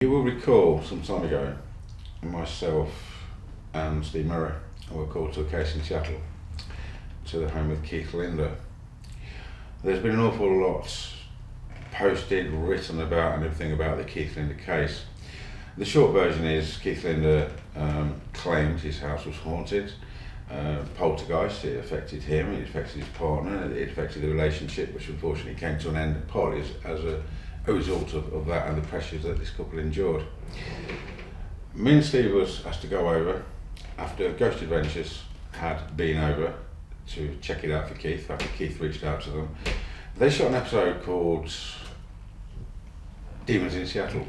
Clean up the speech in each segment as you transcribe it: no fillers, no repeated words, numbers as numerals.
You will recall some time ago, myself and Steve Mera were called to a case in Seattle, to the home of Keith Linder. There's been an awful lot posted, written about and everything about the Keith Linder case. The short version is Keith Linder claimed his house was haunted. Poltergeist, it affected him, it affected his partner, it affected the relationship, which unfortunately came to an end partly as a result of that and the pressures that this couple endured. Me and Steve was asked to go over after Ghost Adventures had been over to check it out for Keith, after Keith reached out to them. They shot an episode called Demons in Seattle.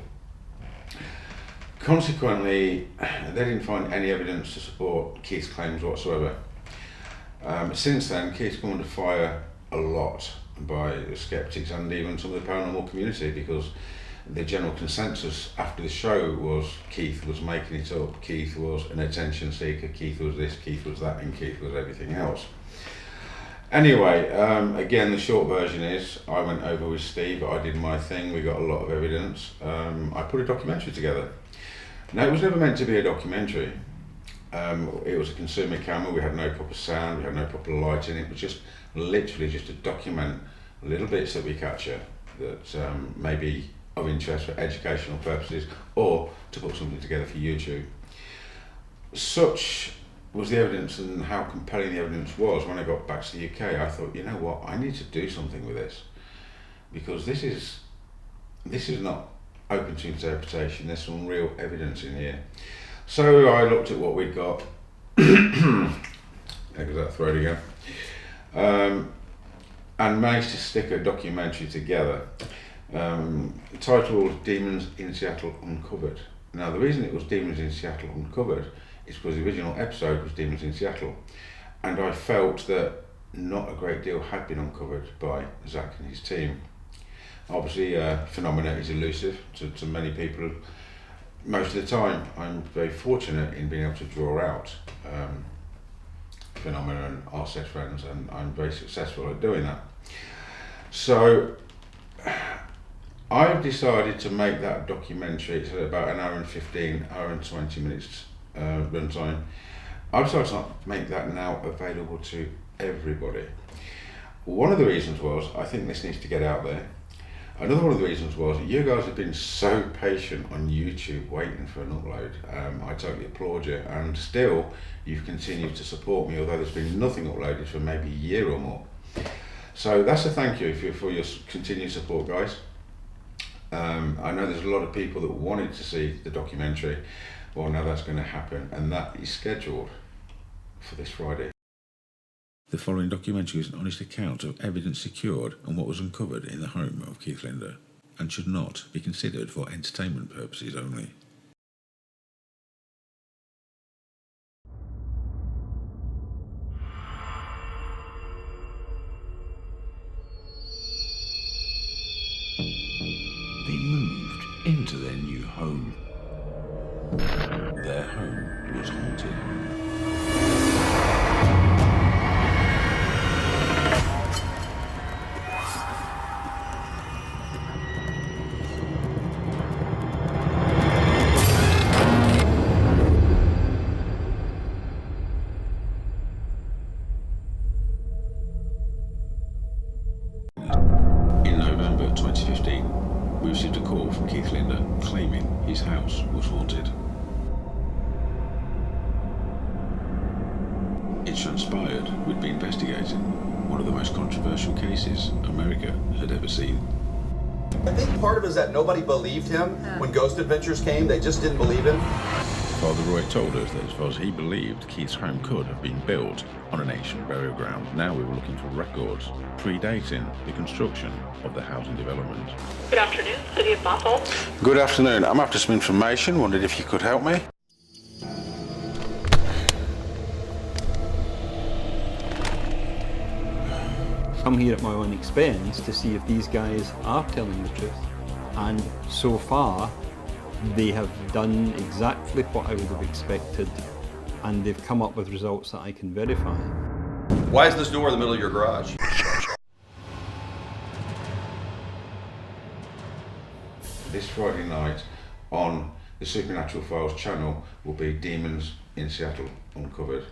Consequently, they didn't find any evidence to support Keith's claims whatsoever. Since then, Keith's come under fire a lot by the skeptics and even some of the paranormal community, because the general consensus after the show was Keith was making it up, Keith was an attention seeker, Keith was this, Keith was that, and Keith was everything else. Anyway, again, the short version is I went over with Steve, I did my thing, we got a lot of evidence. I put a documentary together. Now, it was never meant to be a documentary. It was a consumer camera, we had no proper sound, we had no proper lighting. It was just literally just to document little bits that we capture that may be of interest for educational purposes or to put something together for YouTube. Such was the evidence and how compelling the evidence was. When I got back to the UK, I thought, you know what, I need to do something with this, because this is not open to interpretation. There's some real evidence in here. So I looked at what we got. There goes that throat again. And managed to stick a documentary together titled Demons in Seattle Uncovered. Now, the reason it was Demons in Seattle Uncovered is because the original episode was Demons in Seattle, and I felt that not a great deal had been uncovered by Zach and his team. Obviously, phenomena is elusive to many people. Most of the time, I'm very fortunate in being able to draw out phenomena and our set friends, and I'm very successful at doing that. So I've decided to make that documentary. It's about an hour and 15, hour and 20 minutes runtime. I've decided to make that now available to everybody. One of the reasons was I think this needs to get out there. Another one of the reasons was you guys have been so patient on YouTube waiting for an upload. I totally applaud you, and still you've continued to support me, although there's been nothing uploaded for maybe a year or more. So that's a thank you for your continued support, guys. I know there's a lot of people that wanted to see the documentary. Well, now that's going to happen, and that is scheduled for this Friday. The following documentary is an honest account of evidence secured and what was uncovered in the home of Keith Linder, and should not be considered for entertainment purposes only. They moved into their new home. Their home was haunted. In November 2015, we received a call from Keith Linder claiming his house was haunted. It transpired we'd been investigating one of the most controversial cases America had ever seen. I think part of it is that nobody believed him when Ghost Adventures came. They just didn't believe him. Father Roy told us that as far as he believed, Keith's home could have been built on an ancient burial ground. Now we were looking for records predating the construction of the housing development. Good afternoon, City of Bothell. Good afternoon. I'm after some information. Wondered if you could help me. I'm here at my own expense to see if these guys are telling the truth. And so far, they have done exactly what I would have expected, and they've come up with results that I can verify. Why is this door in the middle of your garage? This Friday night on the Supernatural Files channel will be Demons in Seattle Uncovered.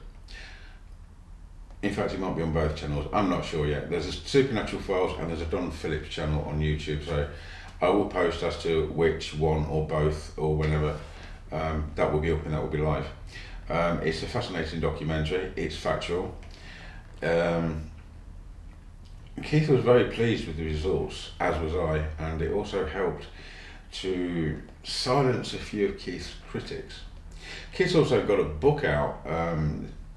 In fact, it might be on both channels. I'm not sure yet. There's a Supernatural Files and there's a Don Phillips channel on YouTube. So I will post as to which one or both or whenever that will be up and that will be live. It's a fascinating documentary. It's factual. Keith was very pleased with the results, as was I, and it also helped to silence a few of Keith's critics. Keith's also got a book out,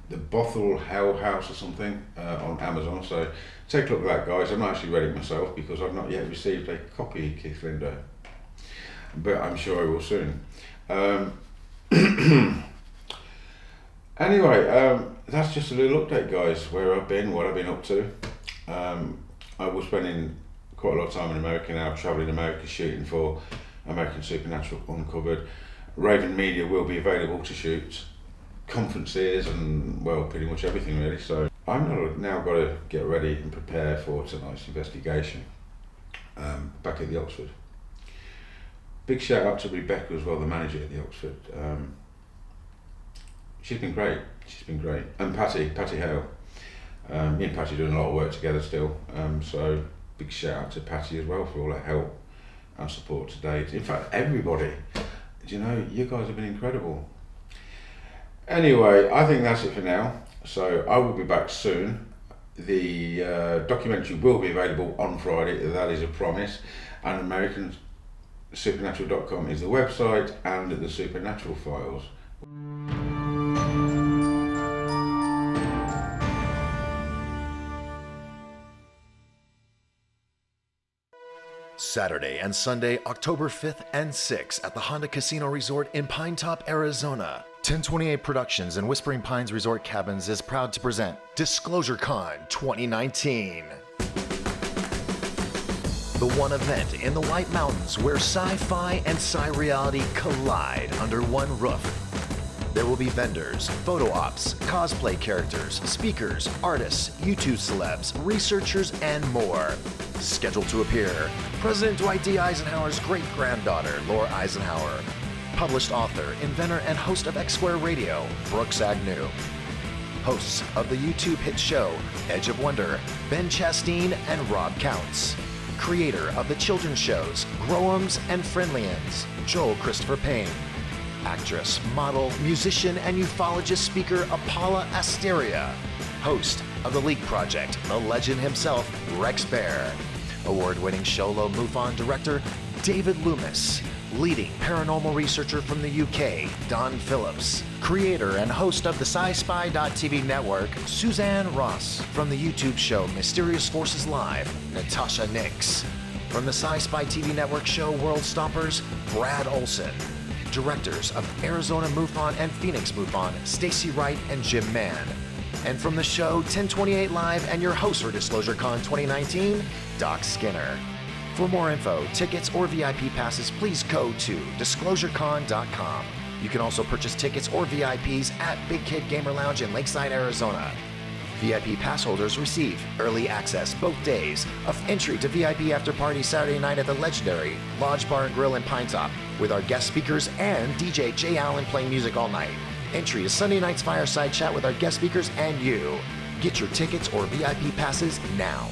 the Bothel House or something, on Amazon, so take a look at that, guys. I've not actually read it myself because I've not yet received a copy of Keith Linder, but I'm sure I will soon. Anyway, that's just a little update, guys, where I've been, what I've been up to. I was spending quite a lot of time in America now, travelling America, shooting for American Supernatural Uncovered. Raven Media will be available to shoot conferences and, well, pretty much everything really. So I'm now got to get ready and prepare for tonight's investigation back at the Oxford. Big shout out to Rebecca as well, the manager at the Oxford. She's been great. And Patty Hale. Me and Patty doing a lot of work together still. So big shout out to Patty as well for all her help and support to date. In fact, everybody. You know, you guys have been incredible. Anyway, I think that's it for now. So I will be back soon. The documentary will be available on Friday. That is a promise. And AmericanSupernatural.com is the website, and the Supernatural Files. Saturday and Sunday, October 5th and 6th at the Honda Casino Resort in Pine Top, Arizona. 1028 Productions and Whispering Pines Resort Cabins is proud to present Disclosure Con 2019. The one event in the White Mountains where sci-fi and sci-reality collide under one roof. There will be vendors, photo ops, cosplay characters, speakers, artists, YouTube celebs, researchers, and more. Scheduled to appear, President Dwight D. Eisenhower's great-granddaughter, Laura Eisenhower. Published author, inventor, and host of X Square Radio, Brooks Agnew. Hosts of the YouTube hit show, Edge of Wonder, Ben Chastain and Rob Counts. Creator of the children's shows, Growums and Friendlyans, Joel Christopher Payne. Actress, model, musician, and ufologist speaker Paula Asteria. Host of The Leak Project, the legend himself, Rex Bear. Award-winning Sholo MUFON director, David Loomis. Leading paranormal researcher from the UK, Don Phillips. Creator and host of the SciSpy.tv network, Suzanne Ross. From the YouTube show Mysterious Forces Live, Natasha Nix. From the SciSpy TV network show World Stompers, Brad Olson. Directors of Arizona MUFON and Phoenix MUFON, Stacy Wright and Jim Mann. And from the show 1028 Live and your host for Disclosure Con 2019, Doc Skinner. For more info, tickets, or VIP passes, please go to disclosurecon.com. You can also purchase tickets or VIPs at Big Kid Gamer Lounge in Lakeside, Arizona. VIP pass holders receive early access both days of entry to VIP after party Saturday night at the legendary Lodge Bar and Grill in Pine Top with our guest speakers and DJ Jay Allen playing music all night. Entry is Sunday night's fireside chat with our guest speakers and you. Get your tickets or VIP passes now.